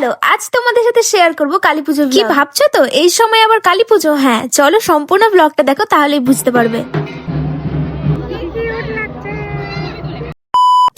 Hello, আজ তোমাদের সাথে শেয়ার করব কালীপুজো। কি ভাবছো তো এই সময় আবার কালীপুজো? হ্যাঁ, চলো সম্পূর্ণ ব্লগটা দেখো, তাহলেই বুঝতে পারবে।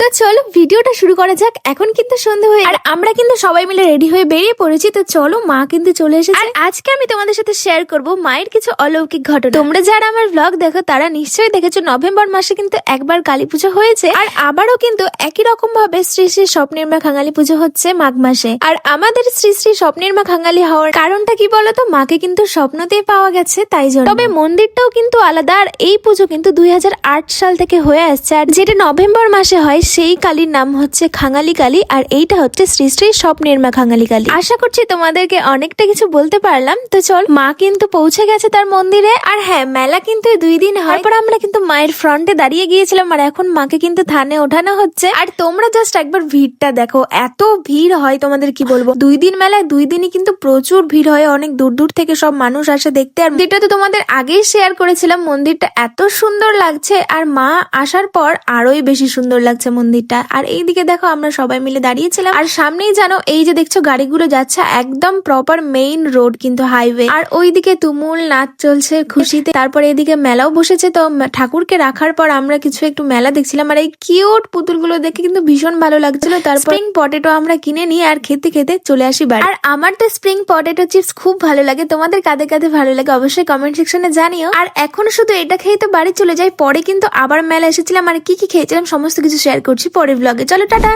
তো চলো ভিডিওটা শুরু করা যাক। এখন কিন্তু সন্ধ্যা হয়ে আর আমরা কিন্তু সবাই মিলে রেডি হয়ে বেরিয়ে পড়েছি। তো চলো, মা কিন্তু চলে এসেছে। আর আজকে আমি তোমাদের সাথে শেয়ার করব মায়ের কিছু অলৌকিক ঘটনা। তোমরা যারা আমার ব্লগ দেখো তারা নিশ্চয়ই দেখেছো নভেম্বর মাসে কিন্তু একবার কালীপুজো হয়েছে, আর আবারও কিন্তু একই রকম ভাবে শ্রী শ্রী স্বপ্নের মা খাঙালি পুজো হচ্ছে মাঘ মাসে। আর আমাদের শ্রী শ্রী স্বপ্নের মা খাঙালি হওয়ার কারণটা কি বলতো? মাকে কিন্তু স্বপ্নতেই পাওয়া গেছে, তাই জন্য। তবে মন্দিরটাও কিন্তু আলাদা। আর এই পুজো কিন্তু 2008 সাল থেকে হয়ে আসছে, আর যেটা নভেম্বর মাসে হয় সেই কালীর নাম হচ্ছে খাঙালি কালী, আর এইটা হচ্ছে শ্রী শ্রী স্বপ্নের মা খাঙালি কালী। আশা করছি তোমাদেরকে অনেকটা কিছু বলতে পারলাম। তো চল, মা কিন্তু পৌঁছে গেছে তার মন্দিরে। আর হ্যাঁ, মেলা কিন্তু 2 দিন হয়। তারপর আমরা কিন্তু মায়ের ফ্রন্টে দাঁড়িয়ে গিয়েছিলাম, আর এখন মাকে কিন্তু থানে ওঠানো হচ্ছে। আর তোমরা জাস্ট একবার ভিড়টা দেখো, এত ভিড় হয় তোমাদের কি বলবো। 2 দিন মেলায় 2 দিনই কিন্তু প্রচুর ভিড় হয়, অনেক দূর দূর থেকে সব মানুষ আসে দেখতে। আর যেটা তো তোমাদের আগেই শেয়ার করেছিলাম, মন্দিরটা এত সুন্দর লাগছে, আর মা আসার পর আরোই বেশি সুন্দর লাগছে মন্দিরটা। আর এইদিকে দেখো আমরা সবাই মিলে দাঁড়িয়েছিলাম, আর সামনেই জানো এই যে দেখছো গাড়িগুলো যাচ্ছে, একদম প্রপার মেইন রোড কিন্তু হাইওয়ে। আর ওইদিকে তুমুল নাচ চলছে খুশিতে। তারপরে এদিকে মেলাও বসেছে। তো ঠাকুরকে রাখার পর আমরা কিছু একটু মেলা দেখছিলাম, আর এই কিউট পুতুলগুলো দেখে কিন্তু ভীষণ ভালো লাগছিল। তারপর স্প্রিং পটেটো আমরা কিনে নিয়ে আর খেতে খেতে চলে আসি বাড়ি। আর আমার তো স্প্রিং পটেটো চিপস খুব ভালো লাগে। তোমাদের কাদের কাদের ভালো লাগে অবশ্যই কমেন্ট সেকশনে জানিও। আর এখন শুধু এটা খেয়ে তো বাড়ি চলে যাই, পরে কিন্তু আবার মেলা এসেছিলাম, আর কি কি খেয়েছিলাম সমস্ত কিছু শেয়ার করছি পরের ব্লগে। চলো টাটা।